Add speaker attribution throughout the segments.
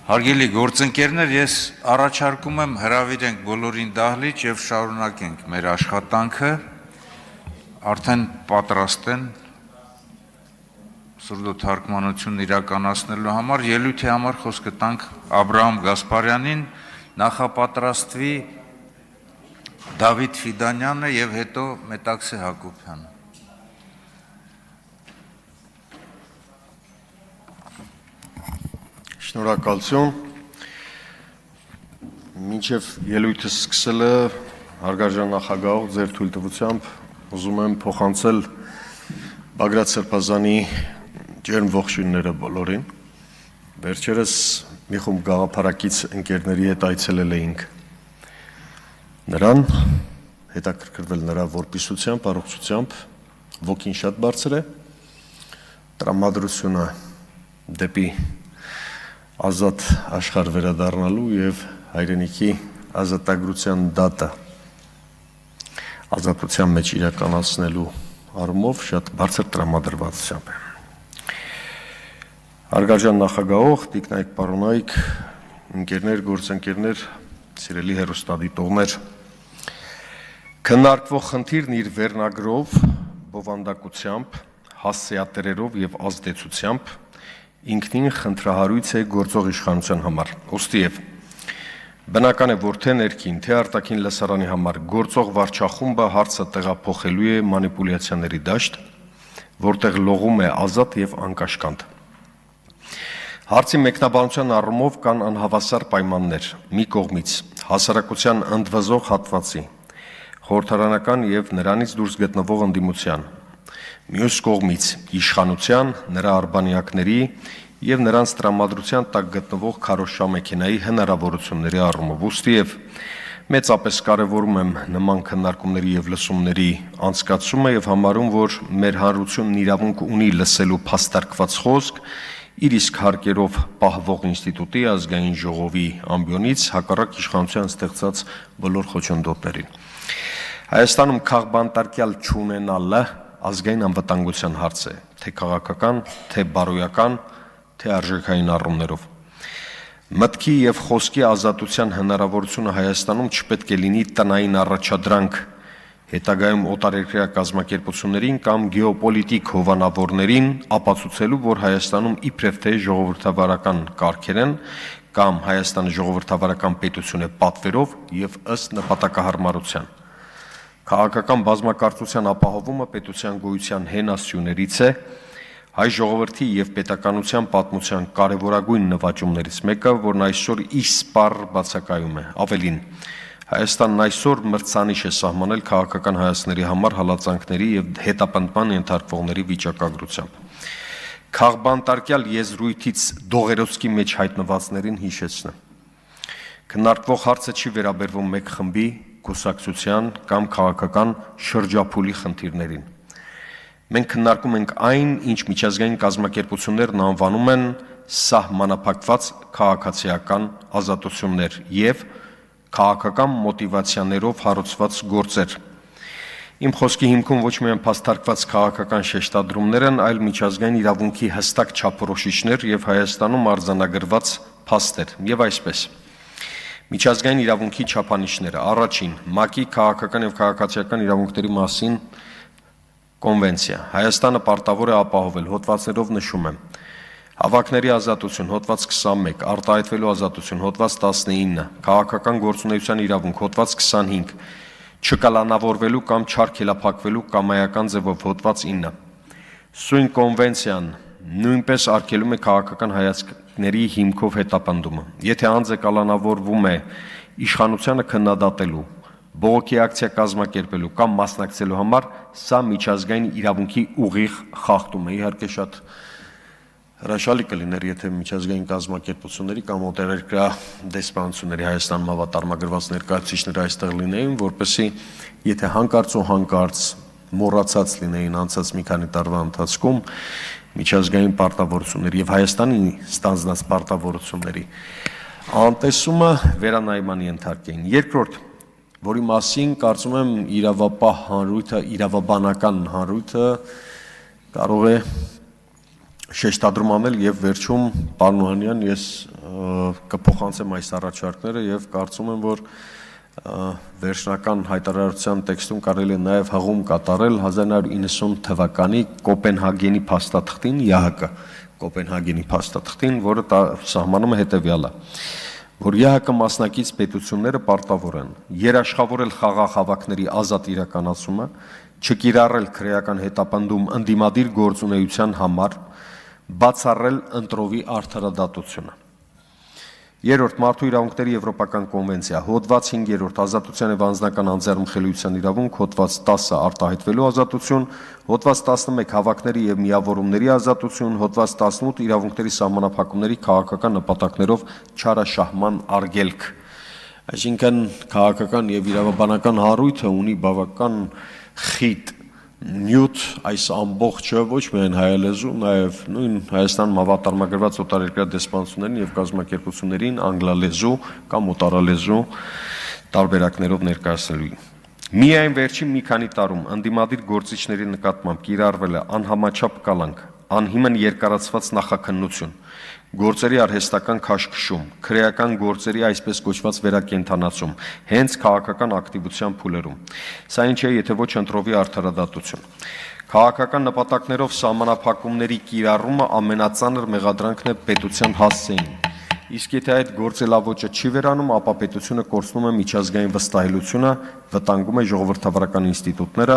Speaker 1: Հարգելի գործընկերներ, ես առաջարկում եմ հրավիրենք բոլորին դահլիճ եւ շարունակենք մեր աշխատանքը, արդեն պատրաստ են սուրդո թարգմանությունն իրականացնելու համար, ելույթի համար խոսքը տանք Աբրահամ Գասպարյանին, նախապատրաստվի Դավիթ Ֆիդանյանը եւ հետո Մետաքսե Հակոբյանը։
Speaker 2: Շնորհակալություն։ Մինչև ելույթը սկսելը հարգարժան նախագահող ձեր թույլտվությամբ ուզում եմ փոխանցել Բագրատ Սրբազանի ջերմ ողջույնները բոլորին։ Վերջերս մի խումբ գաղափարակից ընկերների հետ այցելել էինք նրան, հետաքրքրվել նրա որպիսությամբ, առողջությամբ, ոգին շատ բարձր է, տրամադրությունը դեպի ազատ աշխարհ վերադառնալու եւ հայրենիքի ազատագրության դատը ազատության մեջ իրականացնելու առումով շատ բարձր տրամադրվածությամբ է։ Հարգարժան նախագահող, տիկնայք, պարոնայք, ընկերներ, գործընկերներ, սիրելի հեռուստադիտողներ, քննարկվող խնդիրն իր վերնագրով, բովանդակությամբ, հասցեատերերով եւ ազդեցությամբ ինքնին խնդրահարույց է գործող իշխանության համար։ Ոստիև բնական է, որ թե ներքին, թե արտաքին լսարանի համար գործող վարչախումբը հարցը տեղափոխելու է մանիպուլյացիաների դաշտ, որտեղ լողում է ազատ եւ անկաշկանդ։ Հարցի մեկնաբանության առումով կան անհավասար պայմաններ՝ մի կողմից հասարակության ընդվզող հատվածի, խորհրդարանական եւ նրանից դուրս գտնվող ընդդիմության, մյուս կողմից իշխանության, նրա արբանյակների եւ նրանց տրամադրության տակ գտնվող քարոզչամեքենայի հնարավորությունների առումով։ Ոստիև մեծապես կարևորում եմ նման քննարկումների եւ լսումների անցկացումը եւ համարում, որ մեր հանրությունն իրավունք ունի լսելու փաստարկված խոսք իր իսկ հարկերով պահվող ինստիտուտի ազգային ժողովի ամբիոնից հակառակ իշխանության ստեղծած բոլոր խոչընդոտներին։ Հայաստանում քաղբանտարկյալ չունենալը ազգային անվտանգության հարց է, թե քաղաքական, թե բարոյական, թե արժեքային առումներով։ Մտքի եւ խոսքի ազատության հնարավորությունը Հայաստանում չպետք է լինի տնային առաջադրանք հետագայում օտարերկրյա կազմակերպություններին կամ գեոպոլիտիկ հովանավորներին ապացուցելու, որ Հայաստանում իբրև թե ժողովրդավարական կարգեր են կամ Հայաստանը ժողովրդավարական պետություն է պատվերով եւ ըստ նպատակահարմարության։ Քաղաքական բազմակարծության ապահովումը պետության գոյության հենասյուներից է, հայ ժողովրդի եւ պետականության պատմության կարևորագույն նվաճումներից մեկը, որն այսօր իսպառ բացակայում է։ Ավելին, Հայաստանն այսօր մրցանիշ է սահմանել քաղաքական հայացքների համար հալածանքների եւ հետապնդման ենթարկվողների վիճակագրությամբ։ Քաղբանտարկյալ եզրույթից դողերոցքի մեջ հայտնվածներին հիշեցնեմ։ Քննարկվող հարցը չի վերաբերվում մեկ խմբի կուսակցության կամ քաղաքական շրջափուլի խնդիրներին։ Մենք քննարկում ենք այն, ինչ միջազգային կազմակերպություններն անվանում են սահմանափակված քաղաքացիական ազատություններ եւ քաղաքական մոտիվացիաներով հարուցված գործեր։ Իմ խոսքի հիմքում ոչ միայն փաստարկված քաղաքական շեշտադրումներ են, այլ միջազգային իրավունքի հստակ չափորոշիչներ եւ Հայաստանում արձանագրված փաստեր եւ այսպես։ Միջազգային իրավունքի չափանիշները։ Առաջին՝ ՄԱԿ-ի քաղաքական եւ քաղաքացիական իրավունքների մասին կոնվենցիա։ Հայաստանը պարտավոր է ապահովել, հոդվածներով նշում եմ. Հավաքների ազատություն, հոդված 21, արտահայտվելու ազատություն, հոդված 19, քաղաքական գործունեության իրավունք, հոդված 25, չկալանավորվելու կամ չարգելափակվելու կամայական ձևով, հոդված 9։ Սույն կոնվենցիան նույնպես արգելում է քաղաքական հայացքների հիմքով հետապնդումը։ Եթե անձը կալանավորվում է իշխանությանը քննադատելու, բողոքի ակցիա կազմակերպելու կամ մասնակցելու համար, սա միջազգային իրավունքի ուղիղ խախտում է։ Իհարկե շատ հրաշալի կլիներ, եթե միջազգային կազմակերպությունների կամ օտարերկրյա դեսպանությունների Հայաստանում հավատարմագրված ներկայացուցիչներ այստեղ լինեին, որպեսզի եթե հանկարծ ու հանկարծ մոռացած լինեին անցած մի քանի տարվա ընթացքում միջազգային պարտավորությունների եւ Հայաստանի ստանձնած պարտավորությունների անտեսումը վերանայման ենթարկեին։ Երկրորդ, որի մասին կարծում եմ իրավապահ հանրույթը, իրավաբանական հանրույթը կարող է շեշտադրում անել եւ վերջում պարոն Օհանյան ես կփոխանցեմ այս առաջարկները եւ կարծում եմ, որ վերջնական հայտարարության տեքստում կարելի է նաև հղում կատարել 1990 թվականի Կոպենհագենի փաստաթղթին, ԵՀԿ Կոպենհագենի փաստաթղթին, որը սահմանում է հետևյալը, որ ԵՀԿ մասնակից պետությունները պարտավոր են երաշխավորել խաղաղ հավաքների ազատ իրականացումը, չկիրառել քրեական հետապնդում ընդդիմադիր գործունեության համար, բացառել ընտրովի արդարադատությունը։ Երրորդ Մարդու իրավունքների եվրոպական կոնվենցիա, հոդված 5-րդ ազատության եւ անձնական անձեռնմխելիության իրավունք, հոդված 10 արտահայտվելու ազատություն, հոդված 11 հավաքների եւ միավորումների ազատություն, հոդված 18 իրավունքների սահմանափակումների քաղաքական նպատակներով չարաշահման արգելք։ Այսինքն քաղաքական եւ իրավաբանական հարույթը ունի բավական խիտ նյութ այս ամբողջը ոչ միայն հայալեզու, նաև նույն Հայաստանում հավատարմագրված օտարերկրյա դեսպանություններին եւ կազմակերպություններին անգլալեզու կամ օտարալեզու տարբերակներով ներկայացնելու։ Միայն վերջին մի քանի տարում ընդդիմադիր գործիչների նկատմամբ կիրառվել է անհամաչափ կալանք, անհիմն երկարացված նախաքննություն, գործերի արհեստական քաշքշում, քրեական գործերի այսպես կոչված վերակենդանացում, հենց քաղաքական ակտիվության փուլերում։ Սա ինչ է, եթե ոչ ընտրովի արդարադատություն։ Քաղաքական նպատակներով սահմանափակումների կիրառումը ամենածանր մեղադրանքն է պետության հասցեին։ Իսկ եթե այդ գործելավոճը չի վերանում, ապա պետությունը կորցնում է միջազգային վստահելիությունը, վտանգում է ժողովրդավարական ինստիտուտները,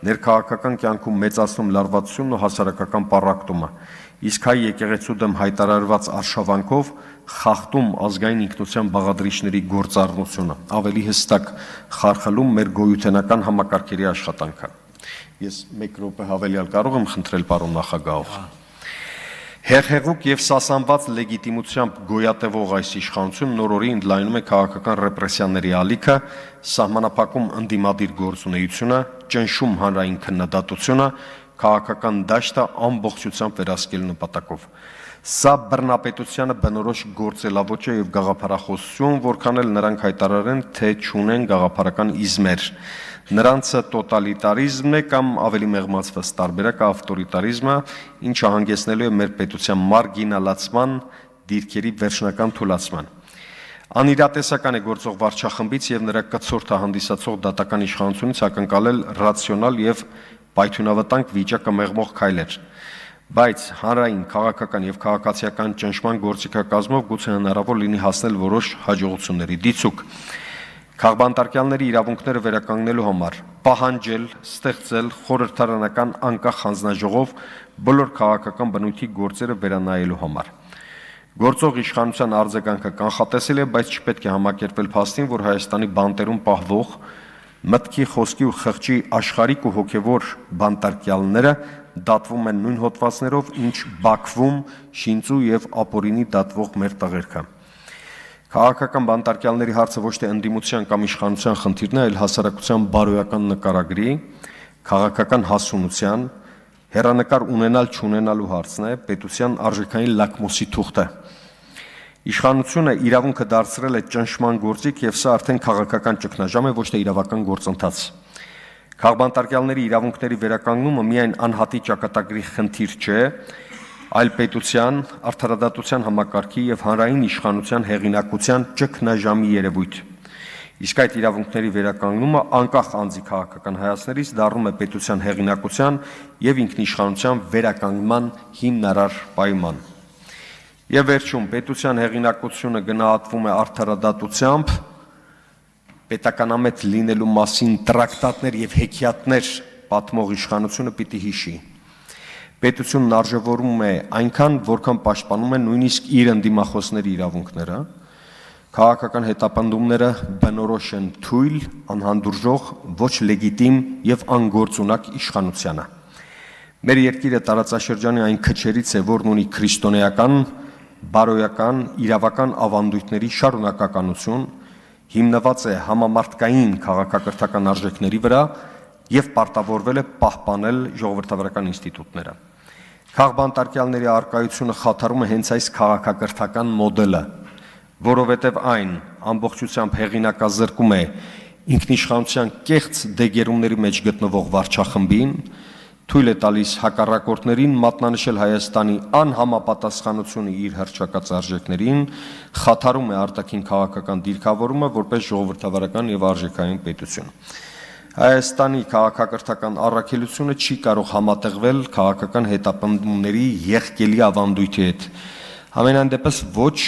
Speaker 2: ներքաղաքական կյանքում մեծացնում լարվածությունն ու հասարակական պառակտումը։ Իսկ հայ եկեղեցու դեմ հայտարարված արշավանքով խախտում ազգային ինքնության բաղադրիչների գործառնությունը, ավելի հստակ խարխլում մեր գոյութենական համակարգերի աշխատանքը։ Ես 1 րոպե հավելյալ կարող եմ խնդրել պարոն նախագահով։ Հեղեղուկ եւ սասանված լեգիտիմությամբ գոյատևող այս իշխանությունը նորորի ընդլայնում է քաղաքական ռեպրեսիաների ալիքը, սահմանափակում ընդդիմադիր գործունեությունը, ճնշում հանրային քննադատությունը, քաղաքական դաշտը ամբողջությամբ վերահսկելու նպատակով։ Սա բռնապետությանը բնորոշ գործելավոճ է եւ գաղափարախոսություն, որքան էլ նրանք հայտարարեն, թե չունեն գաղափարական իզմեր։ Նրանցը տոտալիտարիզմն է կամ ավելի մեղմացված տարբերակը ավտորիտարիզմը, ինչը հանգեցնելու է մեր պետության մարգինալացման, դիրքերի վերջնական թուլացման։ Անիրատեսական է գործող վարչախմբից եւ նրա կցորդը հանդիսացող դատական իշխանությունից ակնկալել ռացիոնալ եւ պայթյունավտանգ վիճակը մեղմող քայլեր, բայց հանրային, քաղաքական եւ քաղաքացիական ճնշման գործիքակազմով գուցե հնարավոր լինի հասնել որոշ հաջողությունների։ Դիցուք քաղբանտարկյալների իրավունքները վերականգնելու համար պահանջել, ստեղծել խորհրդարանական անկախ հանձնաժողով բոլոր քաղաքական բնույթի գործերը վերանայելու համար։ Գործող իշխանության արձագանքը կանխատեսել է, բայց չպետք է համակերպել փաստին, որ Հայաստանի բանտերում պահվող մտքի, խոսքի ու խղճի աշխարհիկ ու հոգևոր բանտարկյալները դատվում են նույն հոդվածներով, ինչ Բաքվում, Շինծու եւ Ապորինի դատվող մեր տղերքը։ Քաղաքական բանտարկյալների հարցը ոչ թե ընդդիմության կամ իշխանության խնդիրն է, այլ հասարակության բարոյական նկարագրի, քաղաքական հասունության, հեռանկար ունենալ-չունենալու հարցն է, պետության արժեքային լակմուսի թուղթը։ Իշխանությունը իրավունքը դարձրել է ճնշման գործիք եւ սա արդեն քաղաքական ճգնաժամ է, ոչ թե իրավական գործընթաց։ Քաղբանտարկյալների իրավունքների վերականգնումը միայն անհատի ճակատագրի խնդիր չէ, այլ պետության, արդարադատության համակարգի եւ հանրային իշխանության հեղինակության ճգնաժամի երևույթ։ Իսկ այդ իրավունքների վերականգնումը անկախ անձի քաղաքական հայացքներից դառնում է պետության հեղինակության եւ ինքնիշխանության վերականգնման հիմնարար պայման։ Եվ վերջում պետության հեղինակությունը գնահատվում է արդարադատությամբ, պետականամետ լինելու մասին տրակտատներ եւ հեքիաթներ պատմող իշխանությունը պիտի հիշի։ Պետությունն արժևորում է այնքան, որքան պաշտպանում է նույնիսկ իր ընդդիմախոսների իրավունքները, քաղաքական հետապնդումները բնորոշ են թույլ, անհանդուրժող, ոչ լեգիտիմ եւ անգործունակ իշխանությանը։ Մեր երկիրը տարածաշրջանի այն քչերից է, որն ունի քրիստոնեական, բարոյական, իրավական ավանդույթների շարունակականություն, հիմնված է համամարտկային քաղաքակրթական արժեքների վրա եւ պարտավորվել է պահպանել ժողովրդավարական ինստիտուտները։ Քաղբանտարկյալների արկայությունը խաթարում է հենց այս քաղաքակրթական մոդելը, որովհետև այն ամբողջությամբ հեղինակազրկում է ինքնիշխանության կեղծ դեգերումների մեջ գտնվող վարչախմբին, թույլ է տալիս հակառակորդներին մատնանշել Հայաստանի անհամապատասխանությունը իր հռչակած արժեքներին, խաթարում է արտաքին քաղաքական դիրքավորումը որպես ժողովրդավարական եւ արժեքային պետություն։ Հայաստանի քաղաքակրթական առաքելությունը չի կարող համատեղվել քաղաքական հետապնդումների եղկելի ավանդույթի հետ, համենայն դեպս ոչ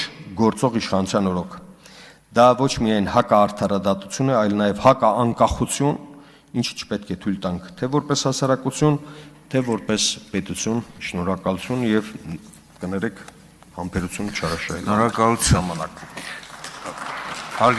Speaker 2: գործող իշխանության օրոք։ Դա ոչ միայն հակաարդարադատություն է, այլ նաև հակաանկախություն, ինչը չպետք է թույլ տանք թե որպես հասարակություն, թե որպես պետություն։ Շնորհակալություն եւ կներեք համբերություն չարաշահել։
Speaker 1: Շնորհակալություն։
Speaker 2: Ժամանակ։